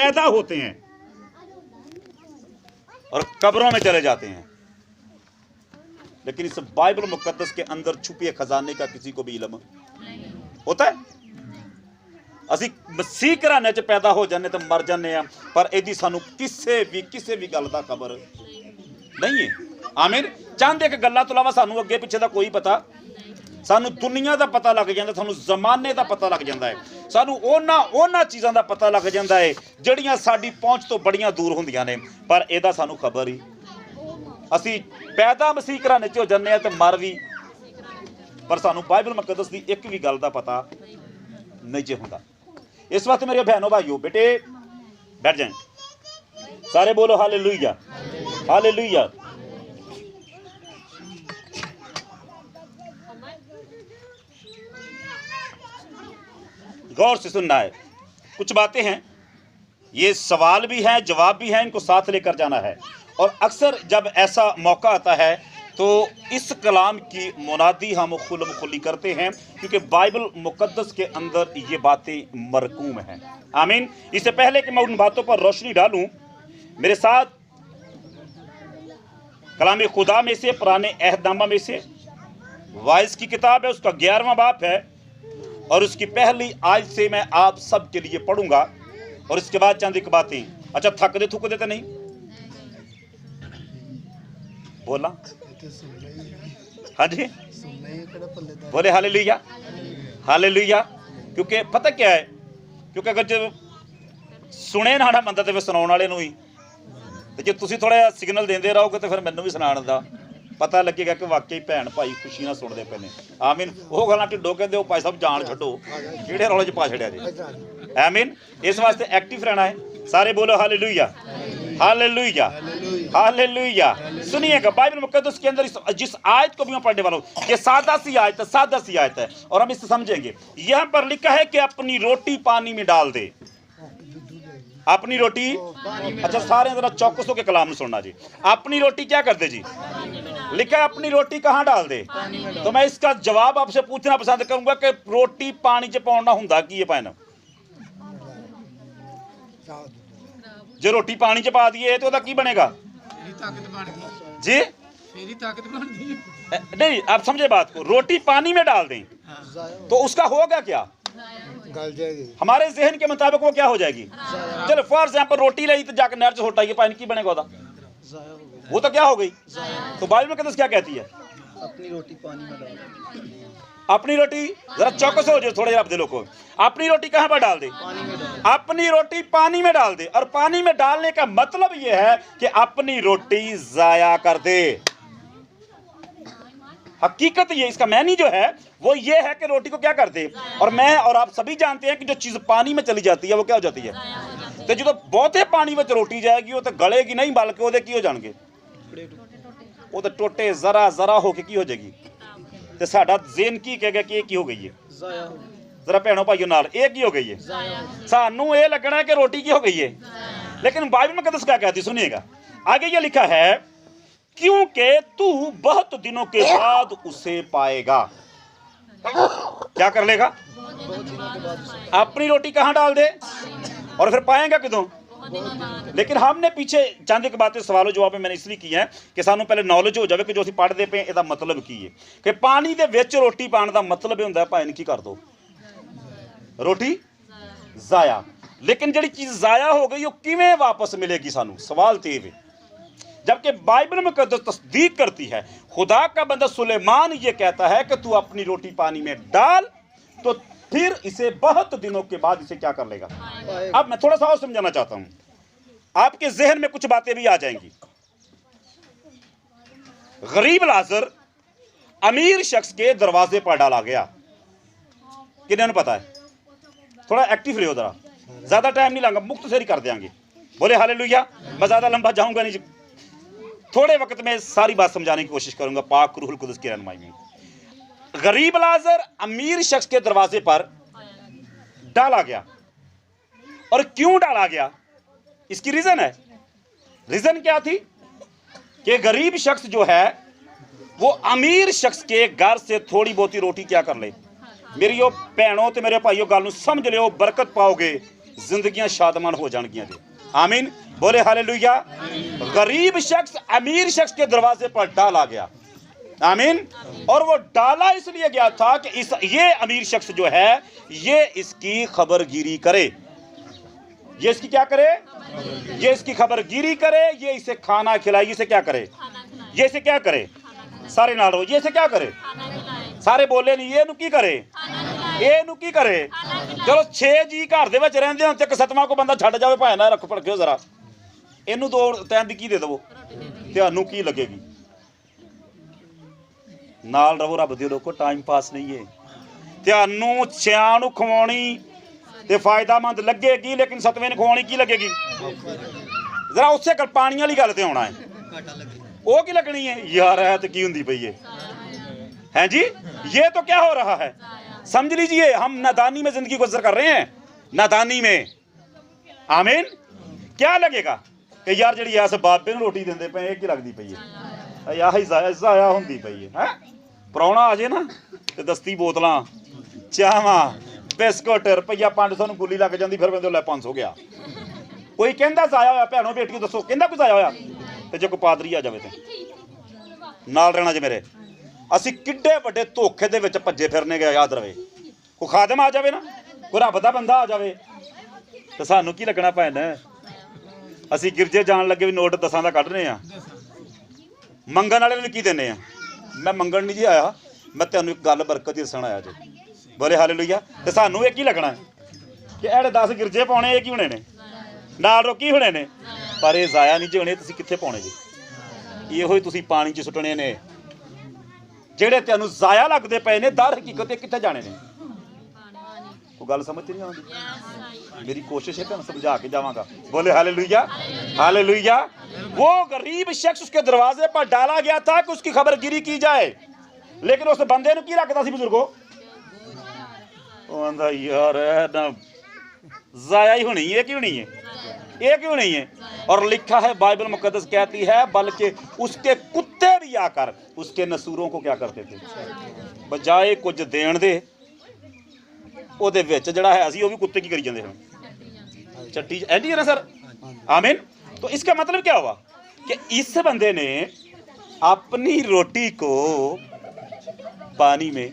पैदा होते हैं और कब्रों में चले जाते हैं, लेकिन इस बाइबल मुकद्दस के अंदर छुपे खजाने का किसी को भी इल्म होता है? ਅਸੀਂ ਮਸੀਹ ਘਰਾਣੇ 'ਚ ਪੈਦਾ ਹੋ ਜਾਂਦੇ ਤਾਂ ਮਰ ਜਾਂਦੇ ਆ, ਪਰ ਇਹਦੀ ਸਾਨੂੰ ਕਿਸੇ ਵੀ ਗੱਲ ਦਾ ਖਬਰ ਨਹੀਂ ਹੈ। ਆਮੀਨ। ਚੰਦ ਇੱਕ ਗੱਲਾਂ ਤੋਂ ਇਲਾਵਾ ਸਾਨੂੰ ਅੱਗੇ ਪਿੱਛੇ ਦਾ ਕੋਈ ਪਤਾ, ਸਾਨੂੰ ਦੁਨੀਆ ਦਾ ਪਤਾ ਲੱਗ ਜਾਂਦਾ, ਸਾਨੂੰ ਜ਼ਮਾਨੇ ਦਾ ਪਤਾ ਲੱਗ ਜਾਂਦਾ ਹੈ, ਸਾਨੂੰ ਉਹਨਾਂ ਚੀਜ਼ਾਂ ਦਾ ਪਤਾ ਲੱਗ ਜਾਂਦਾ ਹੈ ਜਿਹੜੀਆਂ ਸਾਡੀ ਪਹੁੰਚ ਤੋਂ ਬੜੀਆਂ ਦੂਰ ਹੁੰਦੀਆਂ ਨੇ, ਪਰ ਇਹਦਾ ਸਾਨੂੰ ਖਬਰ ਹੀ। ਅਸੀਂ ਪੈਦਾ ਮਸੀਹ ਘਰਾਣੇ 'ਚ ਹੋ ਜਾਂਦੇ ਆ ਤੇ ਮਰ ਵੀ, ਪਰ ਸਾਨੂੰ ਬਾਈਬਲ ਮੁਕੱਦਸ ਦੀ ਇੱਕ ਵੀ ਗੱਲ ਦਾ ਪਤਾ नहीं जे होता। इस वक्त मेरे बहनों भाइयों बेटे बैठ जाएं, सारे बोलो हालेलुया हालेलुया। गौर से सुनना है, कुछ बातें हैं, ये सवाल भी हैं जवाब भी हैं, इनको साथ लेकर जाना है। और अक्सर जब ऐसा मौका आता है तो इस कलाम की मुनादी हम खुल्म खुली करते हैं, क्योंकि बाइबल मुकद्दस के अंदर ये बातें मरकूम हैं। आमीन। इससे पहले कि मैं उन बातों पर रोशनी डालूं, मेरे साथ कलाम खुदा में से, पुराने अहदनामा में से वाइस की किताब है, उसका 11वां बाब है और उसकी पहली आयत से मैं आप सब के लिए पढ़ूंगा और इसके बाद चंद एक बातें। अच्छा, थकते थुकते तो नहीं बोला? हाँ जी, बोले हालेलुया हालेलुया। क्योंकि पता क्या है, क्योंकि अगर जो सुने ना ना बंदा तो फिर सुनाने वाले ही, तो जो तुम थोड़ा सिग्नल देंदे रहोगे तो फिर मैनू भी सुनाने का पता लगेगा कि वाकई भैन भाई खुशी ना सुनते पे ने। आमीन। वो गल्लां ढिड्डो कहते हो भाई साहब जान छड्डो, किहड़े रौले च पा छड़िया जी। आमीन। इस वास्ते एक्टिव रहना है। सारे बोलो हालेलुया हालेलुया हालेलुया। सुनिएगा, बाइबल मुकद्दस के अंदर जिस आयत को भी मैं पढ़ने वाला हूँ, ये सादा सी आयत है और हम इसे समझेंगे। यहाँ पर लिखा है कि अपनी रोटी पानी में डाल दे। अपनी रोटी, अच्छा सारे जरा चौकस होकर कलाम में सुनना जी। अपनी रोटी क्या कर दे जी? लिखा है अपनी रोटी कहाँ डाल दे। तो मैं इसका जवाब आपसे पूछना पसंद करूंगा कि रोटी पानी च पाउणा हुंदा की है पैन? जो रोटी पानी च पा दिए तो की बनेगा जी? नहीं, आप समझे बात को। रोटी पानी में डाल दें तो उसका होगा क्या? गल जाएगी। हमारे जहन के मुताबिक वो क्या हो जाएगी? चलो फॉर एग्जाम्पल रोटी लाई तो जाकर नहर से उठाइए, पानी की बनेगा वो तो क्या हो गई? तो बाइबल मुकद्दस क्या कहती है? अपनी रोटी पानी में डाल। अपनी रोटी, जरा चौकस हो जाए थोड़े आप दिलों को। अपनी रोटी कहाँ पर डाल दे? पानी में डाल। अपनी रोटी पानी में डाल दे। और पानी में डालने का मतलब यह है कि अपनी रोटी जाया कर दे। हकीकत ये, इसका मैनी जो है वो ये है कि रोटी को क्या कर दे। और मैं और आप सभी जानते हैं कि जो चीज पानी में चली जाती है वो क्या हो जाती है? तो जो बहुते पानी में रोटी जाएगी वो तो गलेगी नहीं, बल्कि वो की हो जाएंगे, वो तो टोटे जरा जरा होके की हो जाएगी। तो साडा ज़हन की कहेगा कि एक ही हो गई है। जरा भैनों भाइयों नाल एक ही हो गई है। सानू ये लगना है कि रोटी की हो गई है, लेकिन बाइबल मुकद्दस क्या कहती, सुनिएगा। आगे ये लिखा है, क्योंकि तू बहुत दिनों के बाद उसे पाएगा। क्या कर लेगा? अपनी रोटी कहाँ डाल दे और फिर पाएगा कितों? लेकिन हमने पीछे चंद एक बातें सवालों जवाब में मैंने इसलिए की है कि सानू पहले नॉलेज हो जाए कि जो असीं पढ़ते पे इसदा मतलब की है कि पानी दे विच रोटी पाने का मतलब हुंदा है भाई की कर दो रोटी जाया। लेकिन जिहड़ी चीज़ जाया हो गई वो किवें वापस मिलेगी सानू? सवाल तो ये, जबकि बाइबल मुकद्दस तस्दीक करती है। खुदा का बंदा सुलेमान ये कहता है कि तू अपनी रोटी पानी में डाल तो फिर इसे बहुत दिनों के बाद इसे क्या कर लेगा। अब मैं थोड़ा सा और समझाना चाहता हूं, आपके जहन में कुछ बातें भी आ जाएंगी। गरीब लाजर अमीर शख्स के दरवाजे पर डाला गया। किन्हें पता है? थोड़ा एक्टिव रहो जरा, ज्यादा टाइम नहीं लगा, मुख्तसर कर देंगे। बोले हालेलुया। मैं ज्यादा लंबा जाऊंगा नहीं, थोड़े वक्त में सारी बात समझाने की कोशिश करूंगा पाक रूहुल कुद्दस की रहनुमाई में। गरीब लाजर अमीर शख्स के दरवाजे पर डाला गया। और क्यों डाला गया? इसकी रीजन है। रीजन क्या थी कि गरीब शख्स जो है वो अमीर शख्स के घर से थोड़ी बहुती रोटी क्या कर ले। मेरी भैनों तो मेरे भाइयों गल समझ लियो, बरकत पाओगे, जिंदगियां शादमान हो जाएंगियां जी। आमीन, बोले हालेलुया। गरीब शख्स अमीर शख्स के दरवाजे पर डाला गया। आमीन। और वो डाला इसलिए गया था कि ये अमीर शख्स जो है ये इसकी खबरगिरी करे, ये इसकी क्या करे, ये इसकी खबरगिरी करे, ये इसे खाना खिलाए, इसे क्या करे, ये इसे क्या करे, सारे नालो ये इसे क्या करे, सारे बोले नहीं ये नु की करे, ये नु की करे। चलो 6 जी घर दे विच रहिंदे होण ते एक 7वां को बंदा छड्ड जावे, भाए ना रख पड़कियो जरा, इनू 2 टाइम दी की दे दवो, तुहानू की लगेगी। नाल रवो रब दे लोको, टाइम पास नहीं है। तुहानू 6 नू खवाउणी ते फायदामंद लगेगी, लेकिन 7वें नू खवाउणी की लगेगी। जरा उसे पानी वाली गल ते आउणा है, वो की लगनी है यार, है तो की हुंदी पई है जी। ये तो क्या हो रहा है, समझ लीजिए हम नादानी में जिंदगी गुजर कर रहे हैं, नादानी में। आमीन। क्या लगेगा कि यार जी ऐसे बाबे नूं रोटी देंदे पे की लगदी पई है, आही जाया हुंदी पई है। प्राहुणा आ जाए ना ते दस्ती बोतलां चावां बिस्कुट रुपया 500 नूं गुल्ली लग जांदी, फिर बंदे लै 500 गया। कोई कहंदा जाया होया, भैणों बेटियों दसो कहंदा कोई जाया होया, ते जे कोई पादरी आ जावे ते नाल रहना जे मेरे। असीं किड्डे वड्डे धोखे दे विच भज्जे फिरने गए, याद रवे। कोई खादम आ जावे ना, कोई रब दा बंदा आ जावे ते सानू की लगना भैन, असीं गिरजे जाण लगे भी नोट 10 दा कढने आ, मंगण वाले नूं की देने आ। मैं मंगण नहीं जी आया, मैं तुहानू एक गल बरकत दी दस्सण आया जी। बोले हालेलुया। ते सानू ये की लगना कि एड़े 10 गिरजे पाउणे, ये की होणे ने नाल रोकी होणे ने, पर ये जाया नहीं जी होणे। तुसीं कित्थे पाउणे जी, इहो ही तुसीं पानी च सुੱਟਣੇ ने, ਜਿਹੜੇ ਤੈਨੂੰ ਜ਼ਾਇਆ ਲੱਗਦੇ ਪਏ ਨੇ, ਦਰ ਹਕੀਕਤ ਕਿੱਥੇ ਜਾਣੇ ਨੇ। ਉਹ ਗੱਲ ਸਮਝ ਨਹੀਂ ਆਉਂਦੀ, मेरी कोशिश है तुम समझा के जावांगा। बोले हालेलुया, हालेलुया। वो गरीब शख्स उसके दरवाजे पर डाला गया था कि उसकी खबरगिरी की जाए, लेकिन उस बंदे ने की लगता सी बुजुर्गो, यार ना जाया ही होनी है, क्यों नहीं है, ये क्यों नहीं है। और लिखा है बाइबल मुकद्दस कहती है बल्कि उसके कुत्ते भी आकर उसके नसूरों को क्या करते थे, बजाए कुछ देण दे ਉਹਦੇ ਵਿੱਚ ਜਿਹੜਾ है ਅਸੀਂ ਉਹ भी कुत्ते की करी जाते हैं, चट्टी ऐसी है ना सर। आमीन। तो इसका मतलब क्या हुआ कि इस बंदे ने अपनी रोटी को पानी में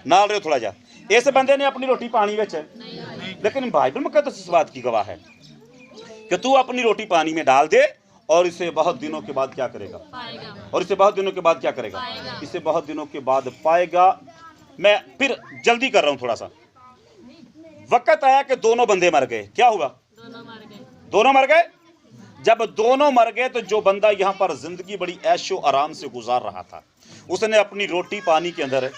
नाल रहे थोड़ा जा, इस बंदे ने अपनी रोटी पानी में, लेकिन बाइबल मुकद्दस इस बात की गवाह है कि तू अपनी रोटी पानी में डाल दे और इसे बहुत दिनों के बाद क्या करेगा, और इसे बहुत दिनों के बाद क्या करेगा, इसे बहुत दिनों के बाद पाएगा। मैं फिर जल्दी कर रहा हूं थोड़ा सा। वक्त आया कि दोनों बंदे मर गए। क्या हुआ, दोनों मर गए। जब दोनों मर गए तो जो बंदा यहां पर जिंदगी बड़ी ऐशो आराम से गुजार रहा था, उसने अपनी रोटी पानी के अंदर,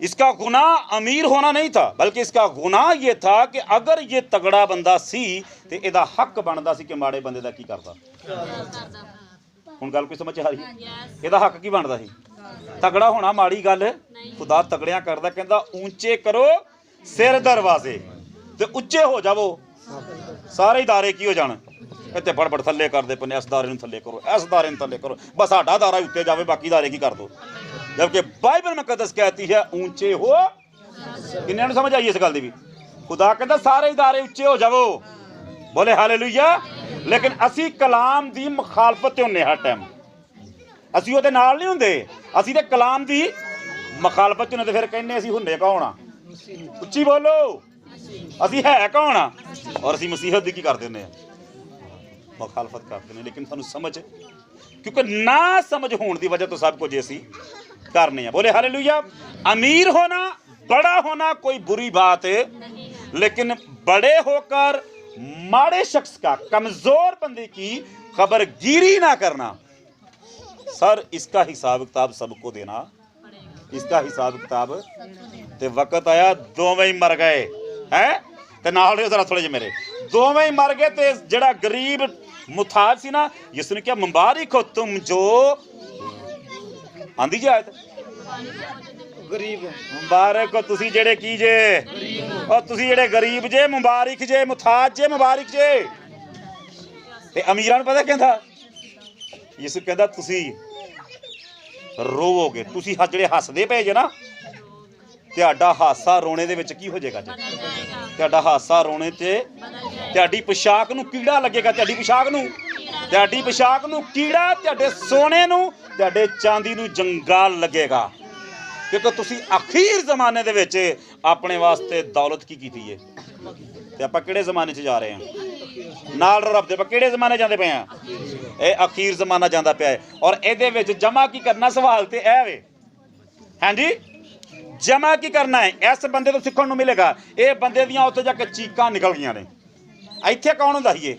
इसका गुनाह अमीर होना नहीं था, बल्कि इसका गुनाह यह था कि अगर ये तगड़ा बंदा सी तो इहदा हक बनता सी कि माड़े बंदे दा की करदा। हुण गल कोई समझ आ रही, इहदा हक की बनता सी, तगड़ा होना माड़ी गल, खुदा तगड़ियां करदा, कहंदा ऊंचे करो सिर दरवाजे ते उच्चे हो जावो सारे दारे की हो जाण। इत्थे फड़फड़ थल्ले करदे पने, इस दारे नूं थल्ले करो, इस दारे नूं थल्ले करो, बस साडा दारा उत्ते जावे, बाकी दारे की कर दो। जबकि बाइबल मुकद्दस कहती है ऊंचे हो। किन्ने नूं समझ आई इस गल दी भी, खुदा कहंदा सारे दारे उच्चे हो जावो। बोले हालेलुया। लेकिन असी कलाम दी मुखालफत ते हुंदे हर टाइम, असी ਉਹਦੇ ਨਾਲ नहीं हुंदे, असी ते कलाम दी मुखालफत हुंदे। फिर कहने असी हुंदे कौन आ, उच्ची बोलो, असी है कौन आ, और असी मसीहत दी की करदे हुंदे आ, मुखालफत करते हैं। लेकिन सानू समझ, क्योंकि ना समझ होने की वजह तो सब कुछ असी करने हैं। बोले हालेलुया। अमीर होना, बड़ा होना कोई बुरी बात है, लेकिन बड़े होकर माड़े शख्स का, कमजोर बंदे की खबरगिरी ना करना, सर इसका हिसाब किताब सबको देना, इसका हिसाब किताब। ते वक्त आया दोवें ही मर गए हैं, ते नाल जरा थोड़े जे मेरे, दोवें ही मर गए। ते जेड़ा गरीब मुथाज सी ना, जिसने क्या मुबारक हो तुम जो आंदी जे आयत, गरीब मुबारक हो तुसी जेड़े की जे, और तुसी जेड़े गरीब जे मुबारक जे, मुथाज जे मुबारक जे। ते अमीरां नूं पता कहंदा, यीशु कहंदा तुसी रोवोगे, तुसी जेड़े हसदे पे जे ना, तुहाडा हासा रोने दे विच की हो जाएगा जी, ਤੁਹਾਡਾ ਹਾਸਾ ਰੋਣੇ ਤੇ ਤੁਹਾਡੀ ਪੋਸ਼ਾਕ ਨੂੰ ਕੀੜਾ ਲੱਗੇਗਾ, ਤੁਹਾਡੀ ਪੋਸ਼ਾਕ ਨੂੰ ਕੀੜਾ, ਤੁਹਾਡੇ ਸੋਨੇ ਨੂੰ, ਤੁਹਾਡੇ ਚਾਂਦੀ ਨੂੰ ਜੰਗਾਲ ਲੱਗੇਗਾ। ਕਿਉਂਕਿ ਤੁਸੀਂ ਅਖੀਰ ਜ਼ਮਾਨੇ ਦੇ ਵਿੱਚ ਆਪਣੇ ਵਾਸਤੇ ਦੌਲਤ ਕੀ ਕੀਤੀ ਹੈ। ਤੇ ਆਪਾਂ ਕਿਹੜੇ ਜ਼ਮਾਨੇ 'ਚ ਜਾ ਰਹੇ ਹਾਂ? ਨਾਲ ਰੱਬ ਦੇ ਆਪਾਂ ਕਿਹੜੇ ਜ਼ਮਾਨੇ ਜਾਂਦੇ ਪਏ ਹਾਂ? ਇਹ ਅਖੀਰ ਜ਼ਮਾਨਾ ਜਾਂਦਾ ਪਿਆ ਹੈ। ਔਰ ਇਹਦੇ ਵਿੱਚ ਜਮਾ ਕੀ ਕਰਨਾ? ਸਵਾਲ ਤੇ ਇਹ ਵੇ, ਹਾਂਜੀ ਜਮਾ ਕੀ ਕਰਨਾ ਹੈ? ਇਸ ਬੰਦੇ ਤੋਂ ਸਿੱਖਣ ਨੂੰ ਮਿਲੇਗਾ। ਇਹ ਬੰਦੇ ਦੀਆਂ ਉੱਥੇ ਜਾ ਕੇ ਚੀਕਾਂ ਨਿਕਲ ਗਈਆਂ ਨੇ। ਇੱਥੇ ਕੌਣ ਹੁੰਦਾ ਸੀ? ਇਹ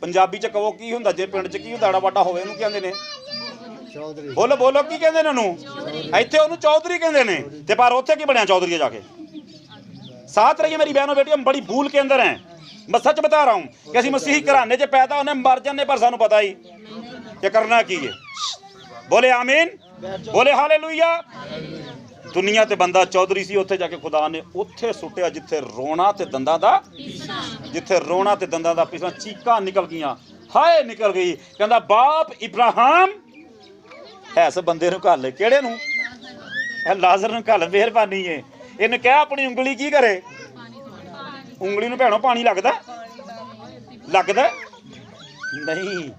ਪੰਜਾਬੀ 'ਚ ਕਹੋ ਕੀ ਹੁੰਦਾ? ਜੇ ਪਿੰਡ 'ਚ ਕੀ ਹੁੰਦਾ ੜਾ ਵਾਟਾ ਹੋਵੇ ਉਹਨੂੰ ਕਹਿੰਦੇ ਨੇ ਚੌਧਰੀ। ਬੋਲੋ ਕੀ ਕਹਿੰਦੇ ਨੇ ਉਹਨੂੰ? ਇੱਥੇ ਉਹਨੂੰ ਚੌਧਰੀ ਕਹਿੰਦੇ ਨੇ। ਤੇ ਪਰ ਉੱਥੇ ਕੀ ਬਣਿਆ ਚੌਧਰੀ ਜਾ ਕੇ? साथ रहिए मेरी बहनों बेटियों, हम बड़ी भूल के अंदर हैं। मैं सच बता रहा हूँ कि असं मसीही घराने च पैदा होने मर जाने पर सानू पता ही कि करना की है। बोले आमीन, बोले हालेलुया। दुनिया ते बंदा चौधरी सी, उत्थे जाके खुदा ने उत्थे सुट्टिया जिथे रोना ते दंदां दा पिछला चीकां निकल गईयां, हाय निकल गई। कहंदा बाप इब्राहिम है इस बंदे नूं घल, किहड़े नूं? लाजर नूं घल, मेहरबानी है। ਇਹਨੂੰ ਕਹਿ ਆਪਣੀ ਉਂਗਲੀ ਕੀ ਕਰੇ? ਉਂਗਲੀ ਨੂੰ ਭੈਣੋ ਪਾਣੀ ਲੱਗਦਾ ਨਹੀਂ।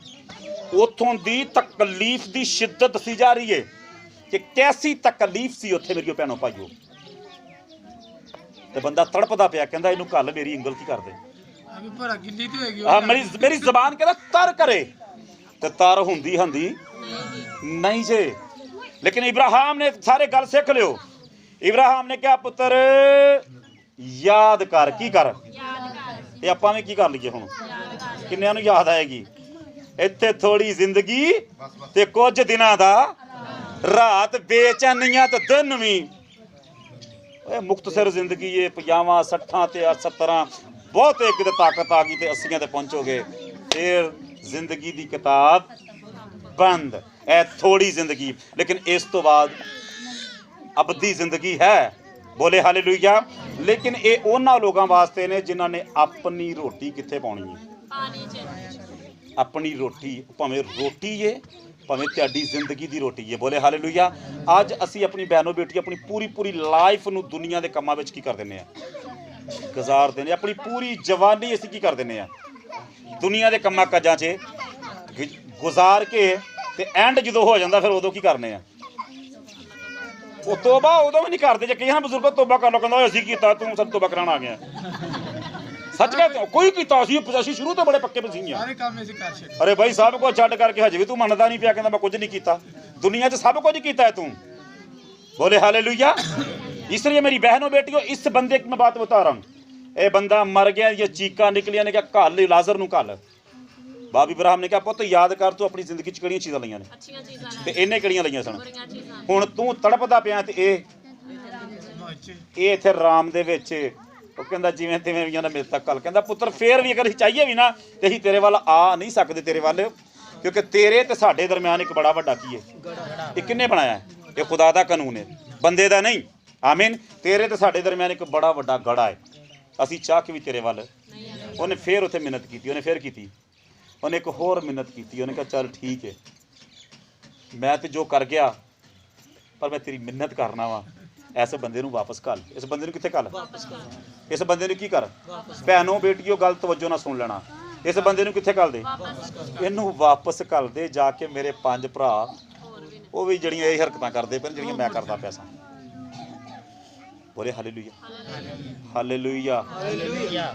ਉਥੋਂ ਦੀ ਤਕਲੀਫ ਦੀ ਸ਼ਿੱਦਤ ਦੱਸੀ ਜਾ ਰਹੀ ਹੈ ਕਿ ਕੈਸੀ ਤਕਲੀਫ ਸੀ ਉੱਥੇ ਮੇਰੀ ਭੈਣੋ ਭਾਈਓ। ਤੇ ਬੰਦਾ ਤੜਪਦਾ ਪਿਆ, ਕਹਿੰਦਾ ਇਹਨੂੰ ਘੱਲ, ਮੇਰੀ ਉਂਗਲ ਕੀ ਕਰਦੇ? ਮੇਰੀ ਜ਼ਬਾਨ ਕਹਿੰਦਾ ਤਰ ਕਰੇ, ਤੇ ਤਰ ਹੁੰਦੀ ਨਹੀਂ ਜੇ। ਲੇਕਿਨ ਇਬਰਾਹਿਮ ਨੇ ਸਾਰੇ ਗੱਲ ਸਿੱਖ ਲਿਓ। इब्राहिम ने क्या? पुत्र याद कर, की कर? ये आपां भी की कर लीए हुण? किन्नियां नूं याद आएगी? इत्थे थोड़ी जिंदगी ते कुछ दिनां दा रात, बेचैनियां ते दिन भी। मुख्तसर जिंदगी है, 50 60 ते 70 बहुत एक किते ताकत आ गई ते 80 ते पहुंचोगे, फिर जिंदगी दी किताब बंद। ए थोड़ी जिंदगी, लेकिन इस तो बाद अबदी जिंदगी है। बोले हालेलुया। लेकिन ये उन्हां लोगों वास्ते ने जिन्हां ने अपनी रोटी कित्थे पाउणी है। अपनी रोटी, भावें रोटी है भावें तुहाडी जिंदगी दी रोटी है। बोले हालेलुया। अज असी अपनी बहनों बेटी अपनी पूरी लाइफ नूं दुनिया के कामां विच की कर दिंदे आ? गुजार दिंदे। अपनी पूरी जवानी असी की कर दिंदे आ? दुनिया के कामां काजां च गुजार के ते एंड जदों हो जांदा फिर उदों की करने आ? वो तोबा उदों भी नहीं करते। जे कई ना बजुर्गों तोबा कर लो, कहंदा असीं कीता, तूं सब तोबा कराना आ गया। सच कहते हो? कोई कीता? असीं शुरू तो बड़े पक्के बसीं आ। अरे भाई सब कुछ छड्ड करके हजे भी तू मनदा नहीं पिया, कहंदा मैं कुछ नहीं कीता। दुनिया 'च सब कुछ कीता है तू। बोले हालेलुया। इसलिए मेरी बहनों बेटियों, इस बंदे की मैं बात बता रहा हूँ। ये बंदा मर गया, ये चीकां निकलियां ने, क्या घल लाजर नूं घल। बाप इब्राहिम ने कहा पुत्त याद कर, तू अपनी जिंदगी च किहड़ियां चीज़ां लईआं ने ते इन्ने किहड़ियां लईआं सन। हुण तू तड़पदा पिया ते ਇਹ ਇੱਥੇ ਰਾਮ ਦੇ ਵਿੱਚ ਉਹ ਕਹਿੰਦਾ ਜਿਵੇਂ ਤਿਵੇਂ ਵੀ ਉਹਨਾਂ ਮੇਰੇ ਤੱਕ ਕੱਲ ਕਹਿੰਦਾ ਪੁੱਤਰ ਫੇਰ ਵੀ ਅਗਰ ਚਾਹੀਏ ਵੀ ਨਾ ਤੇ ਅਸੀਂ ਤੇਰੇ ਵੱਲ ਆ ਨਹੀਂ ਸਕਦੇ, ਤੇਰੇ ਵੱਲ, ਕਿਉਂਕਿ ਤੇਰੇ ਤੇ ਸਾਡੇ ਦਰਮਿਆਨ ਇੱਕ ਬੜਾ ਵੱਡਾ ਕੀ ਹੈ? ਇਹ ਕਿੰਨੇ ਬਣਾਇਆ? ਇਹ ਖੁਦਾ ਦਾ ਕਾਨੂੰਨ ਹੈ, ਬੰਦੇ ਦਾ ਨਹੀਂ। ਆਮੀਨ। ਤੇਰੇ ਤੇ ਸਾਡੇ ਦਰਮਿਆਨ ਇੱਕ ਬੜਾ ਵੱਡਾ ਗੜਾ ਹੈ, ਅਸੀਂ ਚਾਹ ਕੇ ਵੀ ਤੇਰੇ ਵੱਲ। ਉਹਨੇ ਫੇਰ ਉੱਥੇ ਮਿਹਨਤ ਕੀਤੀ, ਉਹਨੇ ਫੇਰ ਕੀਤੀ, ਉਹਨੇ ਇੱਕ ਹੋਰ ਮਿਹਨਤ ਕੀਤੀ। ਉਹਨੇ ਕਿਹਾ ਚੱਲ ਠੀਕ ਹੈ, ਮੈਂ ਤੇ ਜੋ ਕਰ ਗਿਆ ਪਰ ਮੈਂ ਤੇਰੀ ਮਿਹਨਤ ਕਰਨਾ ਵਾ। ਇਸ ਬੰਦੇ ਨੂੰ ਵਾਪਸ ਘੱਲ। ਇਸ ਬੰਦੇ ਨੂੰ ਕਿੱਥੇ ਘੱਲ? ਇਸ ਬੰਦੇ ਨੂੰ ਕੀ ਕਰ? ਭੈਣੋ ਬੇਟੀਓ ਗੱਲ ਤਵੱਜੋ ਨਾਲ ਸੁਣ ਲੈਣਾ। ਇਸ ਬੰਦੇ ਨੂੰ ਕਿੱਥੇ ਘੱਲ ਦੇ? ਇਹਨੂੰ ਵਾਪਸ ਘੱਲ ਦੇ ਜਾ ਕੇ। ਮੇਰੇ 5 ਭਰਾ ਉਹ ਵੀ ਜਿਹੜੀਆਂ ਇਹ ਹਰਕਤਾਂ ਕਰਦੇ ਪਏ ਜਿਹੜੀਆਂ ਮੈਂ ਕਰਦਾ ਪਿਆ ਸਾਂ। ਬੋਲੇ ਹਾਲੇਲੂਇਆ, ਹਾਲੇਲੂਇਆ।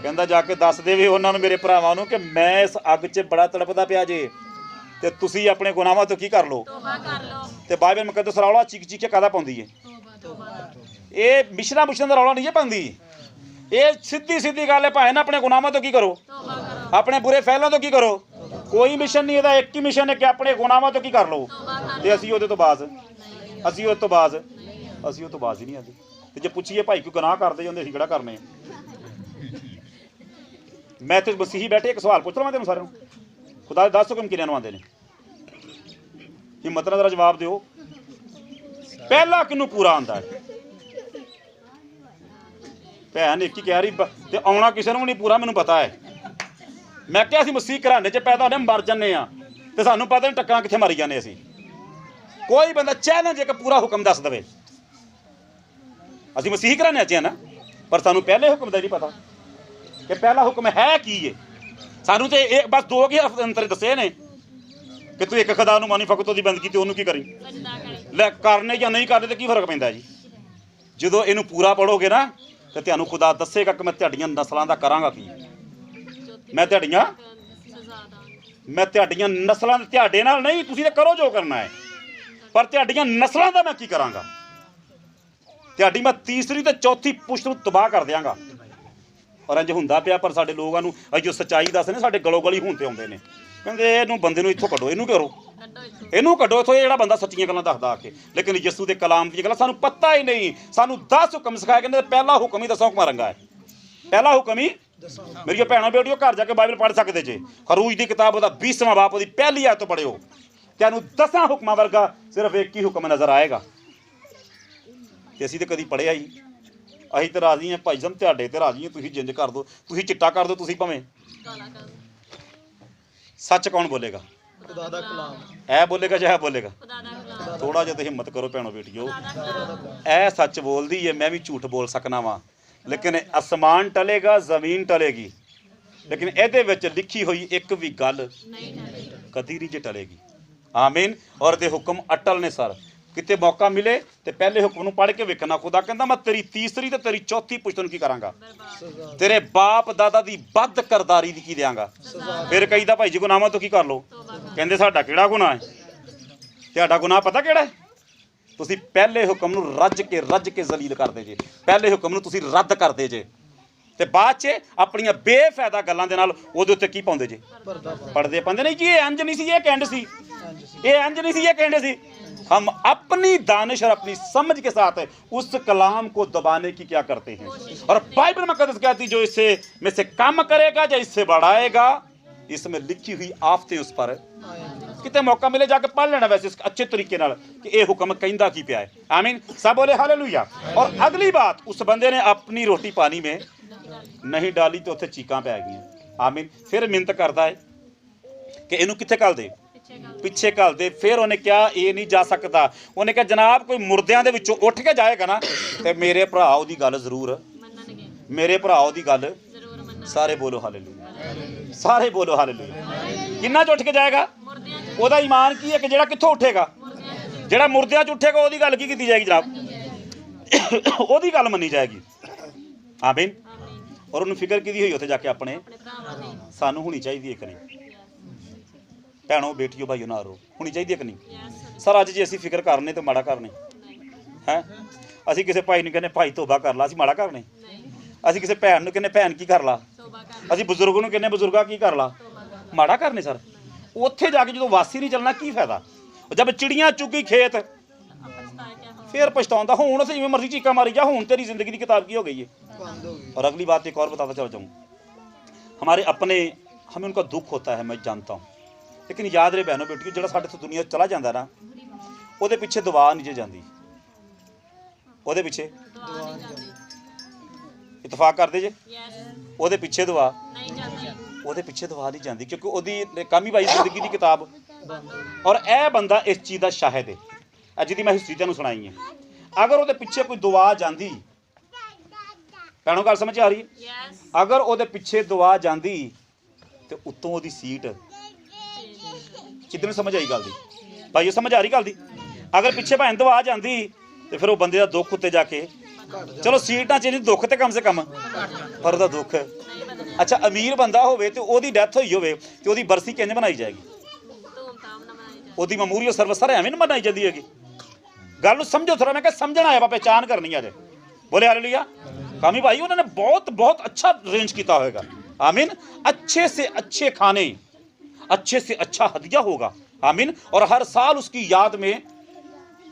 ਕਹਿੰਦਾ ਜਾ ਕੇ ਦੱਸ ਦੇਵੇ ਉਹਨਾਂ ਨੂੰ, ਮੇਰੇ ਭਰਾਵਾਂ ਨੂੰ, ਕਿ ਮੈਂ ਇਸ ਅੱਗ 'ਚ ਬੜਾ ਤੜਪਦਾ ਪਿਆ ਜੇ ਤੇ ਤੁਸੀਂ ਆਪਣੇ ਗੁਨਾਹਾਂ ਤੋਂ ਕੀ ਕਰ ਲਓ? ਤੇ ਬਾਈਬਲ ਮੁਕੱਦਸ ਰੌਲਾ ਚੀਕ ਚੀਕ ਕੇ ਕਾਹਦਾ ਪਾਉਂਦੀ ਹੈ? ਇਹ ਮਿਸ਼ਰਾ ਮੁਸ਼ਰਾਂ ਦਾ ਰੌਲਾ ਨਹੀਂ ਹੈ ਪਾਉਂਦੀ। ਇਹ ਸਿੱਧੀ ਸਿੱਧੀ ਗੱਲ ਹੈ, ਭਾਵੇਂ ਨਾ ਆਪਣੇ ਗੁਨਾਹਾਂ ਤੋਂ ਕੀ ਕਰੋ, ਆਪਣੇ ਬੁਰੇ ਫੈਲਾਂ ਤੋਂ ਕੀ ਕਰੋ। ਕੋਈ ਮਿਸ਼ਨ ਨਹੀਂ ਇਹਦਾ, ਇੱਕ ਹੀ ਮਿਸ਼ਨ ਹੈ ਕਿ ਆਪਣੇ ਗੁਨਾਹਾਂ ਤੋਂ ਕੀ ਕਰ ਲਓ। ਤੇ ਅਸੀਂ ਉਹਦੇ ਤੋਂ ਬਾਜ਼, ਅਸੀਂ ਉਹ ਤੋਂ ਬਾਜ਼ ਹੀ ਨਹੀਂ ਆਉਂਦੇ। ਤੇ ਜੇ ਪੁੱਛੀਏ ਭਾਈ ਕੋਈ ਗੁਨਾਹ ਕਰਦੇ ਜਾਂਦੇ, ਅਸੀਂ ਕਿਹੜਾ ਕਰਨੇ? ਮੈਂ ਤੇ ਮਸੀਹੀ ਬੈਠੇ ਇੱਕ ਸਵਾਲ ਪੁੱਛ ਲਵਾਂ ਤੈਨੂੰ ਸਾਰਿਆਂ ਨੂੰ, ਖੁਦਾ ਦੇ 10 ਹੁਕਮ ਕਿਹਨਾਂ ਨੂੰ ਆਉਂਦੇ ਨੇ? ਹਿੰਮਤ ਨਾਲ ਜ਼ਰਾ ਜਵਾਬ ਦਿਓ। ਪਹਿਲਾ ਕਿਹਨੂੰ ਪੂਰਾ ਆਉਂਦਾ ਹੈ? ਭੈਣ ਇੱਕ ਹੀ ਕਹਿ ਰਹੀ ਤੇ ਆਉਣਾ ਕਿਸੇ ਨੂੰ ਨਹੀਂ ਪੂਰਾ, ਮੈਨੂੰ ਪਤਾ ਹੈ। ਮੈਂ ਕਿਹਾ ਅਸੀਂ ਮਸੀਹ ਘਰਾਣੇ 'ਚ ਪੈਦਾ ਹੋਣੇ, ਮਰ ਜਾਂਦੇ ਆ ਤੇ ਸਾਨੂੰ ਪਤਾ ਨਹੀਂ ਟੱਕਰਾਂ ਕਿੱਥੇ ਮਾਰੀ ਜਾਂਦੇ ਅਸੀਂ। ਕੋਈ ਬੰਦਾ ਚੈਲੰਜ ਇੱਕ ਪੂਰਾ ਹੁਕਮ ਦੱਸ ਦੇਵੇ। ਅਸੀਂ ਮਸੀਹ ਘਰਾਣੇ 'ਚ ਆ ਨਾ, पर सानू पहले हुक्म का नहीं पता कि पहला हुक्म है की है। सानू तो ये बस दो के अंतर दसे ने कि तू एक खुदा नूं मानी फकत ओहदी बंदगी ते ओहनूं की करी लै करने या नहीं करने तो की फर्क पैंदा जी। जो इनू पूरा पढ़ोगे ना तो तुहानूं खुदा दसेगा कि मैं तुहाडीआं नस्लां दा करांगा की। मैं तुहाडीआं नस्लां तुहाडे नाल नहीं, तुसीं तां करो जो करना है, पर तुहाडीआं नस्लां दा मैं की करांगा। तुहाडी मैं तीसरी ते चौथी पुश्त नूं तबाह कर दियांगा। और इंज हुंदा पिया, पर साडे लोकां नूं जो सच्चाई दसने साडे गलों गली हुण ते आउंदे ने, कहंदे इहनूं बंदे नूं इत्थों कड्ढो, इहनूं करो, इहनूं कड्ढो इत्थों, जिहड़ा बंदा सच्चियां गल्लां दसदा आके। लेकिन यीशु दे कलाम दी गल्लां सानूं पता ही नहीं। सानूं 10 हुक्म सिखाए, कहंदे पहला हुक्म ही 10 हुक्मां रंगा है। पहला हुक्म ही मेरी भैणों बेटियों घर जाके बाइबल पढ़ सकते जे। खरूज की किताब का 20वां बाप की पहली आयत तो पढ़ियो, तुहानूं 10 हुक्मां वर्गा सिर्फ एक ही हुक्म नज़र आएगा। ते असीं ते कदी पढ़िया ही, असीं तो राजी हैं भाई साहब, तुहाडे ते राजी हैं, तुसीं जिंज कर दो, तुसीं चिट्टा कर दो, तुसीं भावें सच कौन बोलेगा? ऐ बोलेगा या बोलेगा? थोड़ा जिहा हिम्मत करो भैणों बेटियों, ऐ सच बोलदी है, मैं भी झूठ बोल सकना वा, लेकिन आसमान टलेगा जमीन टलेगी, लेकिन ਇਹਦੇ ਵਿੱਚ लिखी हुई एक भी गल कदी नहीं जे टलेगी। आमीन। और दे हुक्म अटल ने सर, किते मौका मिले तो पहले हुक्म नूं पढ़ के वेखना। खुदा कहंदा मैं तेरी तीसरी ते तेरी चौथी पुश्त नूं की करांगा, तेरे बाप दादा दी बद करदारी दी की देंगा। फिर कहीदा भाई जी गुनाहां तो की कर लो, कहंदे साडा किहड़ा गुनाह है? तुहाडा गुनाह पता किहड़ा है? तुसीं पहले हुक्म नूं रज के जलील करदे जे, पहले हुक्म नूं तुसीं रद्द करदे जे, ते बाद च अपणियां बेफायदा गल्लां दे नाल ओहदे उत्ते की पाउंदे जे? पढ़दे पांदे नहीं जी, ये इंज नहीं सी, ये कहंदे सी, ये इंज नहीं सी, ये कहंदे सी। हम अपनी दानिश और अपनी समझ के साथ उस कलाम को दबाने की क्या करते हैं। और बाइबल मुकद्दस कहती जो इससे में से कम करेगा या इससे बढ़ाएगा, इसमें लिखी हुई आफतें उस पर कितने मौका मिले जाके पढ़ लेना वैसे अच्छे तरीके नाल कि ये हुक्म कहंदा की पिया है। आमीन। सब बोले हालेलुया। और अगली बात, उस बंदे ने अपनी रोटी पानी में नहीं डाली तो उत्थे चीकां पै गईयां। आमीन। फिर मिन्नत करता है कि इनू कित्थे घल दे, पिछे घल दे। फिर उन्हें क्या ये नहीं जा सकता, उन्हें कहा जनाब कोई मुर्दियां दे विचों उठ के जाएगा ना तो मेरे भरा ओहदी गल जरूर, मेरे भरा ओहदी गल। सारे बोलो हालेलुया, सारे बोलो हालेलुया। किन्ना च उठ के जाएगा? ओहदा ईमान की है कि जेड़ा कित्थों उठेगा? जेड़ा मुर्दियां च उठेगा ओहदी गल की कीती जाएगी जनाब? ओहदी गल मन्नी जाएगी। आमीन। और उन्हें फिक्र की हुई उत्थे जाके अपने सानू होनी चाहिए कि नहीं? भैनों बेटियों भाइयों ना रो, होनी चाहिए कि नहीं? सर अज जे असीं फिक्र करने तो माड़ा करने है? असीं किसी भाई नूं कहने भाई तोबा कर ला, असीं माड़ा करने? असीं किसी भैन नूं कहने भैन की कर ला, असीं बजुर्ग नूं कहने बजुर्गा की कर ला, माड़ा करने? सर उत्थे जाके जो वासी नहीं चलना की फायदा? जब चिड़ियां चुगी खेत फिर पछताउंदा, हुण असीं जिवें मर्जी चीका मारी जा, हुण तेरी जिंदगी की किताब की हो गई है। और अगली बात एक और बताता चल जाऊँ, हमारे अपने हमें उनका दुख होता है, मैं जानता हूँ, लेकिन याद रहे बहनों बेटियों जो साढ़े तो दुनिया चला जाता ना वो पिछे दुआ नहीं जे जाती, वो पिछे इतफाक करते जे वो पिछे दुआ, वो पिछे दुआ नहीं जाती, क्योंकि वो कामी भाई जिंदगी की किताब। और यह बंदा इस चीज़ का शाहिद है, अज की मैं हिस्ट्री तेन सुनाई है। अगर वो पिछे कोई दुआ जाती, भैनों गल समझ आ रही है? अगर वो पिछे दुआ जाती तो उत्तों वो सीट कितने समझ आई गल दी? भाई समझ आ रही गल दी? अगर पिछे भैन दुआ जाती तो फिर वो बंदे का दुख उत्ते जाके, चलो सीटां चेंज, दुख तो कम से कम, पर वह दुख। अच्छा अमीर बंदा होवे तो ओदी डेथ हुई होवे तो ओदी बरसी किंज मनाई जाएगी? ओदी memorial सर्विस सर एवें मनाई जाती हैगी। गल समझो थोड़ा, मैं क्या समझना है, पहचान करनी है। बोले हालेलुया। कामी भाई उन्होंने बहुत बहुत अच्छा अरेंज किया होगा। आमीन। अच्छे से अच्छे खाने, अच्छे से अच्छा हदिया होगा। आमीन। और हर साल उसकी याद में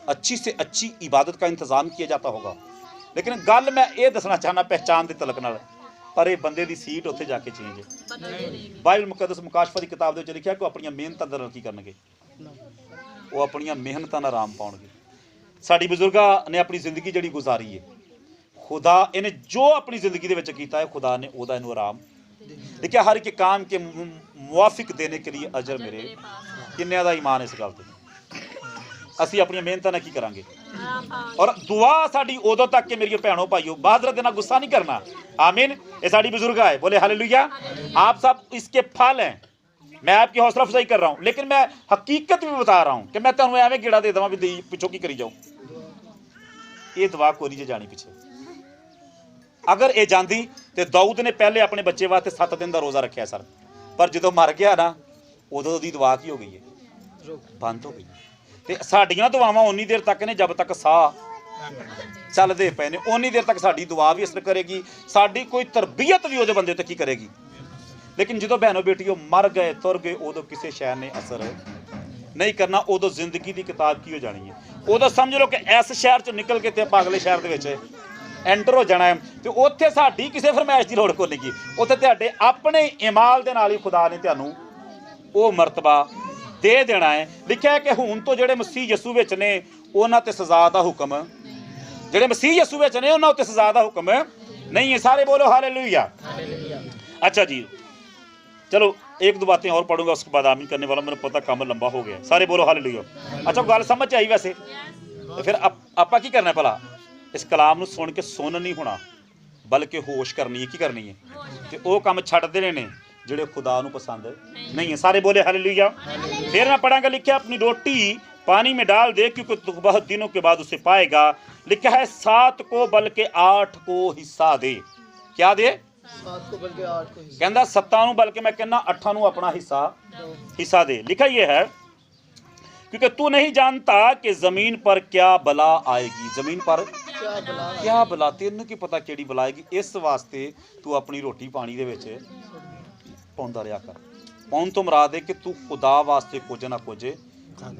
अच्छी से अच्छी इबादत का इंतजाम किया जाता होगा। लेकिन गल मैं ये दसना चाहना पहचान के तलक नाल, पर ये बंदे की सीट उत्थे जाके चेंज है। बाइबल मुकद्दस मुकाशफा की किताब दे विच लिखिया कि अपनी मेहनतां नाल की करनगे, वो अपनी मेहनतां नाल आराम पाउणगे। साडी बजुर्गां ने अपनी जिंदगी जिहड़ी गुजारी है, खुदा इन्हें जो अपनी जिंदगी दे विच कीता है, खुदा ने ओहदा इहनूं आराम लिखिया। हर एक काम के मुआफिक देने के लिए अजर मेरे। किन्ने दा ईमान इस गल ते? ਅਸੀਂ ਆਪਣੀਆਂ ਮਿਹਨਤਾਂ ਨਾਲ ਕੀ ਕਰਾਂਗੇ। ਔਰ ਦੁਆ ਸਾਡੀ ਉਦੋਂ ਤੱਕ ਕਿ ਮੇਰੀ ਭੈਣੋ ਭਾਈਓ ਬਾਦਰਤ ਦੇ ਨਾਲ गुस्सा नहीं करना। आमीन। ये साड़ी बुजुर्ग है, बोले हालेलुया। आप सब इसके फल हैं। मैं आपकी हौसला अफजाई कर रहा हूं, लेकिन मैं हकीकत भी बता रहा हूं कि मैं तुहानू एवें गेड़ा दे देवां भी पिछों की करी जाऊं। ये दुआ कोई नहीं जानी पिछे। अगर ये जाती तो दाऊद ने पहले अपने बच्चे वास्ते 7 दिन का रोज़ा रखा सर, पर जो मर गया ना उदों दी दुआ की हो गई है, बंद हो गई। तो साडियां दुआवां उन्नी देर तक ने जब तक साह चलते पे ने, उन्नी देर तक साडी दुआ भी असर करेगी, साडी कोई तरबियत भी उहदे बंदे ते की करेगी। लेकिन जो बहनों बेटियों मर गए तुर गए उदों किसी शय ने असर नहीं करना। उदों जिंदगी की किताब की हो जानी है। उदों समझ लो कि इस शहर चो निकल के अगले शहर दे विच एंटर हो जाना है, तो उत्थे साडी किसी फरमाइश की लोड़ कोई नहीं। उत्थे तुहाडे अपने इमाल दे नाल ही खुदा ने तुहानू वो मरतबा दे देना है। लिखा है कि हुण तो जिहड़े मसीह यसू विच ने उन्हां ते सज़ा दा हुक्म, जिहड़े मसीह यसू विच ने उन्हां उत्ते सज़ा दा हुक्म नहीं है। सारे बोलो हालेलुया। अच्छा जी, चलो एक दो बातें और पढ़ूंगा, उसके बाद आमीन करने वाला, मैंने पता काम लंबा हो गया। सारे बोलो हालेलुया। अच्छा गल समझ आई वैसे तो फिर आपां की करना, भला इस कलाम नूं सुन के सुन नहीं होना, बल्कि होश करनी है। की करनी है? तो वो काम छड्ड देने ने जिहड़े खुदा नूं पसंद नहीं है। सारे बोले हालेलुया। फिर मैं पढ़ांगा, लिखा अपनी रोटी पानी में डाल दे क्योंकि तू बहुत दिनों के बाद उसे पाएगा। लिखा है 7 को बल्कि 8 को हिस्सा दे। क्या दे? 7 को बल्कि 8 को हिस्सा। कहंदा 7 नूं बल्कि मैं कहना 8 नूं अपना हिस्सा दे। लिखा यह है क्योंकि तू नहीं जानता कि जमीन पर क्या बला आएगी। जमीन पर क्या बला, तेनू की पता केड़ी बला आएगी। इस वास्ते तू अपनी रोटी पानी दे विच पाउंदा रहा कर। पाउण तो मुराद है कि तू खुदा वास्ते कुछ ना कुछ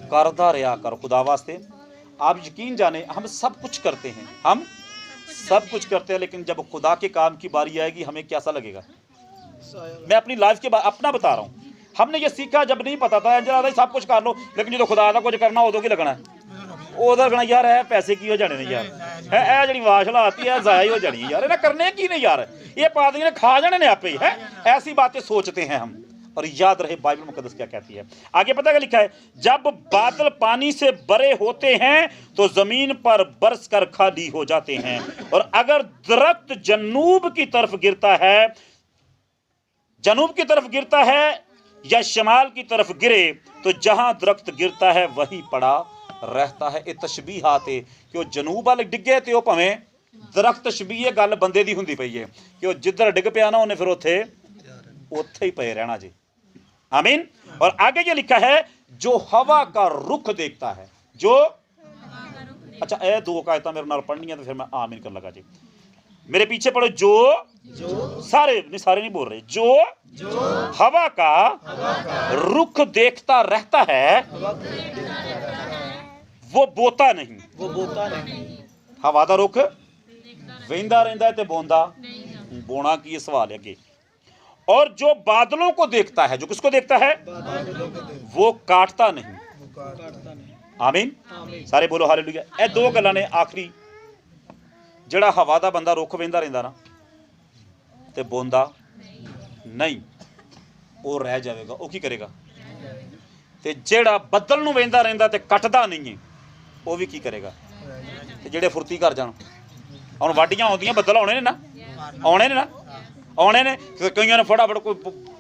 करदा रहा कर, खुदा वास्ते। आप यकीन जाने हम सब कुछ करते हैं, हम सब कुछ करते हैं, लेकिन जब खुदा के काम की बारी आएगी हमें कैसा लगेगा। मैं अपनी लाइफ के बाद अपना बता रहा हूँ, हमने ये सीखा जब नहीं पता था जरा सब कुछ कर लो, लेकिन जो खुदा का कुछ करना उदों की लगना उधर लगना यार है पैसे की हो जाने ने यार है जी वाशला आती है ज़ाया ही हो जानी है यार, इन्हें करने की नहीं यार, ये पादरी ने खा जाने ने आप ही है। ऐसी बातें सोचते हैं हम। और याद रहे बाइबल मुकद्दस क्या कहती है। आगे पता क्या लिखा है, जब बादल पानी से भरे होते हैं तो जमीन पर बरस कर खाली हो जाते हैं, और अगर दरख्त जनूब की तरफ गिरता है या शमाल की तरफ गिरे तो जहां दरख्त गिरता है वहीं पड़ा रहता है। ये तशबीहात है कि वो जनूब वाले डिगे तो वह भावें दरख्त तशबीह गल बंदे दी हुंदी पई है कि वो जिधर डिग पिया ना उन्हें फिर उत्थे ही पे रहना जी। आमीन। और आगे ये लिखा है जो हवा का रुख देखता है, जो अच्छा ये 2 आयतां मेरे नाल पढ़नी है तो फिर मैं आमीन कर लगा जी। मेरे पीछे पढ़ो, जो सारे नहीं बोल रहे, जो हवा का रुख देखता रहता है वो बोता नहीं। हवा का रुख वेंदा रहिंदा है ते बोंदा बोना की सवाल है अगे। और जो बादलों को देखता है, जो किसको देखता है, वो काटता नहीं। आमीन। सारे बोलो हालेलुया। ये 2 गल्लां ने आखिरी, जिहड़ा हवा दा बंदा रुख वेंदा रहिंदा ना ते बोंदा नहीं वो रह जाएगा, वो की करेगा। ते जिहड़ा बदल नूं वेंदा रहिंदा ते कटदा नहीं है वो भी की करेगा। ते जिहड़े फुर्ती कर जाण, हुण वाढियां आउंदियां बदल आउणे ने कईयां ने फटाफट कोई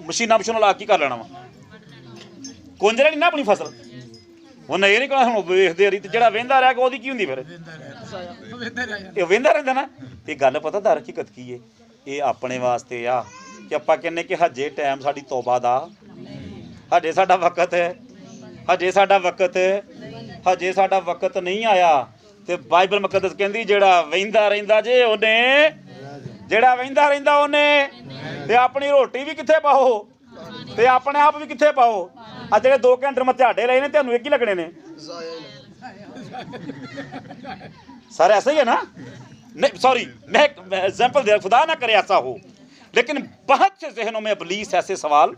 मशीनां ला के कर लेना वा, कुंजरा नहीं ना अपनी फसल। उन्हें ये नहीं कहना हुण वेखदे रही, जिहड़ा वेंदा रह गया ओहदी की हुंदी फिर ये वेंदा रहिंदा ना। ये गल पता दर हकीकत की है, ये अपने वास्ते आ कि आपां कहने कि हजे टाइम साडी तौबा दा, हजे साडा वक्त है, हजे साडा वक्त नहीं आया। ते बाइबल मुकद्दस कहंदी जेड़ा वेंदा रहिंदा जे ओने ते अपनी रोटी भी कित्थे पाओ ते अपने आप भी कित्थे पाओ। आ जेड़े 2 घंटे मैं ध्याड़े लए ने तुहानू एक ही लगने ने सर, ऐसा ही है ना। नहीं सॉरी मैं एग्जाम्पल दे, खुदा ना करे ऐसा हो, लेकिन बहुत से जहनों में इब्लीस ऐसे सवाल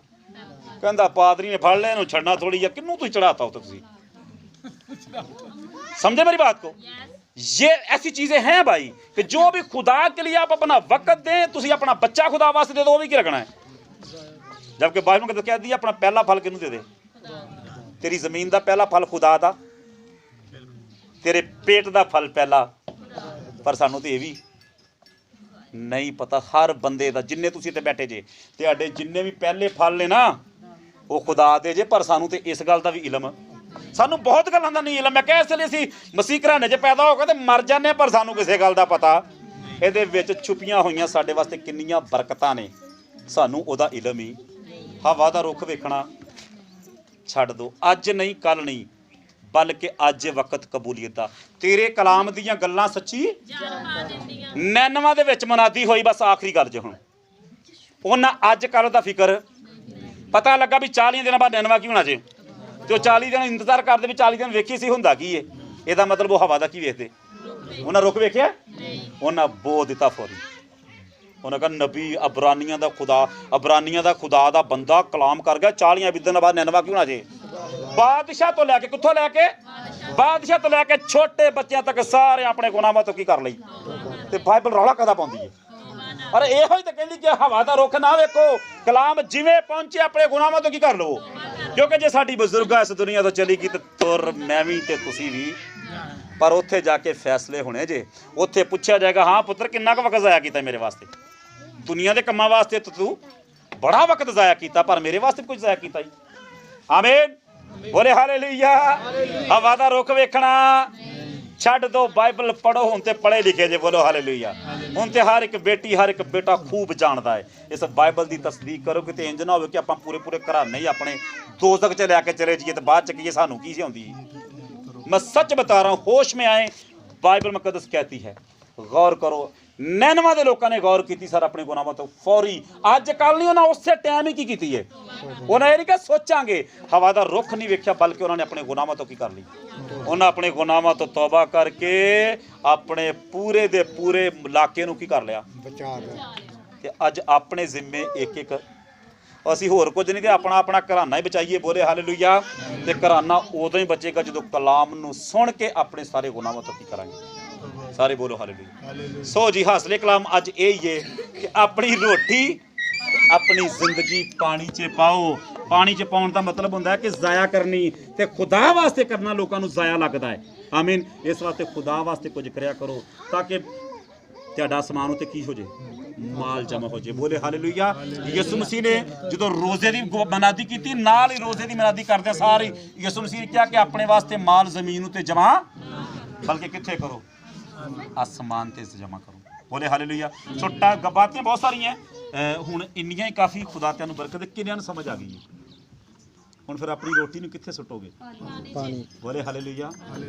कहंदा पादरी ने फड़ लिया, छड़ना थोड़ी है, किन्नू तुसीं चढ़ाता हो तुसीं। समझे मेरी बात को। ये ऐसी चीजें हैं भाई कि जो भी खुदा के लिए आप अपना वक्त दें, तुसीं अपना बच्चा खुदा वास्ते दे दो, वो भी की रखना है। जबकि बाइबल ने कह दिया अपना पहला फल किन्नू दे दे, तेरी जमीन का पहला फल खुदा दा तेरे पेट का फल पहला। पर सानू तो ये भी नहीं पता, हर बंदे का जिन्ने तुसीं इत्थे बैठे जे तुहाडे जिन्ने भी पहले फल ने ना वो खुदा दे जे, पर सानू तो इस गल का भी इलम, सानू बहुत गल्लां दा नहीं इलम। मैं कह इसलिए असीं मसीह घराने च पैदा हो गए तो मर जाने, पर सानू किसी गल का पता इहदे विच छुपियां होईयां साडे वास्ते किन्नियां बरकतां ने, सानू उहदा इलम ही। हवा दा रुख वेखना छड्ड दो, अज नहीं कल नहीं, बल्कि अज वक्त कबूलियत दा। तेरे कलाम दियां गल्लां सच्ची नैनवा दे विच मुनादी होई। बस आखिरी गल जे हुण उन्हां अज कल दा फिकर पता लगा भी 40 दिनां बाद नैनवा की होना जे, ते 40 दिन इंतजार करदे भी 40 दिन वेखी सी हुंदा की है। इहदा मतलब वो हवा दा की वेखदे, उन्हां रुख वेखिया, उन्हां बो दिता फौरी। उन्हें कहा नबी अबरानियां दा खुदा, अबरानियां दा खुदा दा बंदा कलाम कर गया 40 दिन बाद नैनवा क्यों ना जे। बादशाह तो लैके कित्थों लैके, बादशाह तो लैके छोटे बच्चों तक सारे अपने गुनाहां तो की कर लई। ते बाइबल रौला कदा पाउंदी है। अरे इहो ही तो कहंदी कि हवा दा रुख ना वेखो, कलाम जिवें पहुंचे अपने गुनाहां तो की कर लो। क्योंकि जे साडी बुजुर्ग इस दुनिया तो चली गई तो तुर मैं भी ते तुसीं भी, पर उत्थे जाके फैसले होने जे। उत्थे पूछा जाएगा हाँ पुत्र किन्ना क वक्त जाया किया मेरे वास्ते, दुनिया के कम्मां वास्ते तो तू बड़ा वक्त जाया किया, पर मेरे वास्ते कुछ जाया किया ही। आमीन बोले हालेलुया। हवा दा रुख वेखना छड्ड दो, बाइबल पढ़ो, हुण ते पढ़े लिखे जे, बोलो हालेलुया। हुण ते हर एक बेटी हर एक बेटा खूब जानदा है। इस बाइबल की तस्दीक करो कि इंज ना हो कि आपां पूरे पूरे घराने ही अपने दोज़ख च लैके चले जाइए तो बाद च कहिए सानू की आउंदी। मैं सच बता रहा हूँ, होश में आए, बाइबल मुकद्दस कहती है। गौर करो, नैनवा दे लोकां ने गौर की सर अपने गुनाहां तो फौरी, अज कल नहीं, उन्हें उस टाइम ही की है। उन्हें ये नहीं कहा सोचांगे, हवा दा रुख नहीं वेख्या, बल्कि उन्होंने अपने गुनाहां तो की कर ली। उन्हें अपने गुनाहां तो तौबा करके अपने पूरे दे पूरे इलाके नूं की कर लिया, ते अज अपने जिम्मे एक एक असीं होर कुछ नहीं, अपना अपना घराना ही बचाइए। बोले हालेलुया। ते घराना उदों ही बचेगा जो कलाम नूं सुन के अपने सारे गुनाहां तो की करांगे। सारे बोलो हालेलुया। सो जी हासले कलाम अज यही है कि अपनी रोटी अपनी जिंदगी पानी च पाओ। पानी च पाउण दा मतलब हुंदा है कि जाया करनी, ते खुदा वास्ते करना लोकां नूं जाया लगदा है। आमीन। इस वास्ते खुदा वास्ते कुछ करया करो ताकि तुहाडा समान उत्ते की हो जाए, माल जमा हो जाए। बोले हालेलुया। यसु मसीह ने जो रोजे की मनादी की, नाल ही रोजे की मनादी करदे सारी यसु मसीह ने कहा कि अपने वास्ते माल जमीन उत्ते जमा, बल्कि कित्थे करो, आसमान ते जमा करो। बोले हालेलुया। सो बातें बहुत सारी हैं, हुण इन्नियां ही काफ़ी। खुदा तुहानूं बरकत, किन्नियां नूं समझ आ गई है। हुण फिर अपनी रोटी नूं कित्थे सुट्टोगे, पानी। बोले हालेलुया।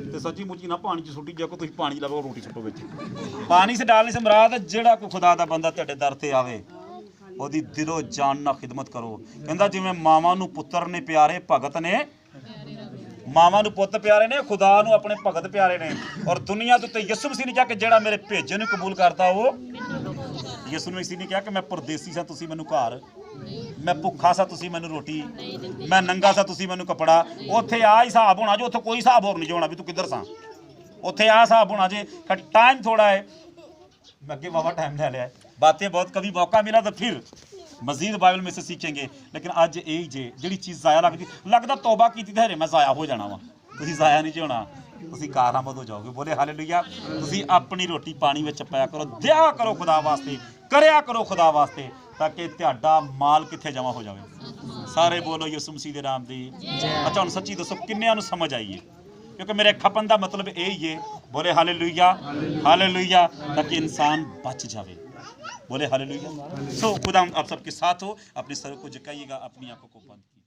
ते सच्ची मुच्ची ना पानी च सुट्टी जाओ, तुसीं पानी लाओ रोटी सुट्टो विच। पानी से डालने से मुराद जेड़ा कोई खुदा दा बंदा तुहाडे दर ते आवे ओदी दिलो जान नाल खिदमत करो। कहंदा जिवें मावां नूं पुत्तर ने प्यारे, भगत ने मावां नूं पुत्त प्यारे ने, खुदा नूं अपने भगत प्यारे ने। और दुनिया दे उत्ते यसु मसीह ने कहा कि जेड़ा मेरे भेजे नूं कबूल करदा वो, यसु मसीह ने कहा कि मैं परदेसी सा तुसीं मैनूं घर, मैं भुखा सा तुसीं मैनूं रोटी, मैं नंगा सा तुसीं मैनूं कपड़ा। उत्थे आ हिसाब होना जो, उत्थे कोई हिसाब होर नहीं जो होना भी तू किधर सा। उत्थे आ हिसाब होना जे। टाइम थोड़ा है, मैं अगे वावा टाइम ले लिया है, बातें बहुत, कभी मौका मिला तो फिर मजीद बाइबल में से सीखेंगे। लेकिन अज यही जे जी चीज़ जाया लगता तौबा की तो मैं जाया हो जाना वा, तुसीं जाया नहीं होना, तुसीं कारामद हो जाओगे। बोले हालेलुया। तुसीं अपनी रोटी पानी में पाया करो, दिया करो खुदा वास्ते, करया करो खुदा वास्ते, ताकि तुहाडा माल कित्थे जमा हो जाए। सारे बोलो यसु मसीह दे नाम दी। अच्छा हुण सच्ची दसो किन्नियां नूं समझ आई है, क्योंकि मेरे खपन का मतलब यही है। बोले हालेलुया हालेलुया, ताकि इंसान बच जाए। बोले हालेलुया। सो खुदा आप सबके साथ हो, अपने सर को झुकाइएगा, अपनी आंखों को बंद कीजिए।